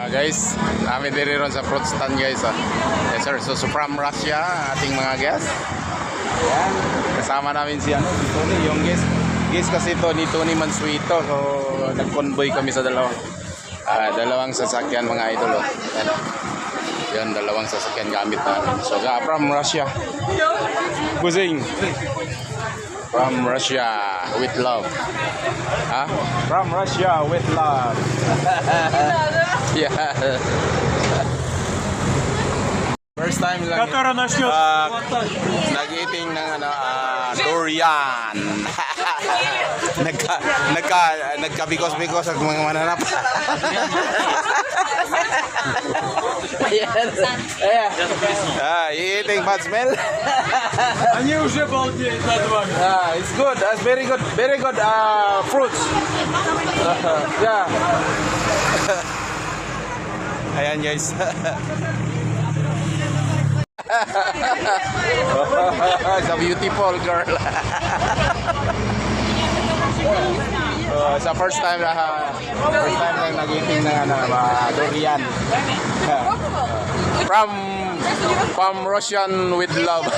Guys, kami diri ron sa fruit stand guys. Yes sir, so from Russia ating mga guest. Ayan, kasama namin si Tony, yung guest kasi ito ni Tony Mansuito. So nag-convoy kami sa dalawang sasakyan mga idol. Ayan. Yan, dalawang sasakyan gamit namin. So from Russia. Buzing. From Russia with love. From Russia with love. Yeah. First time lang nag-eating ng durian. Nagkabikos-bikos ang mga mananap. Ayan. Eating bad smell. It's good. It's very good. Very good fruits. Yeah. Ayan guys. It's a beautiful girl. Sa first time lang nag-eating ng durian. From Russian with love.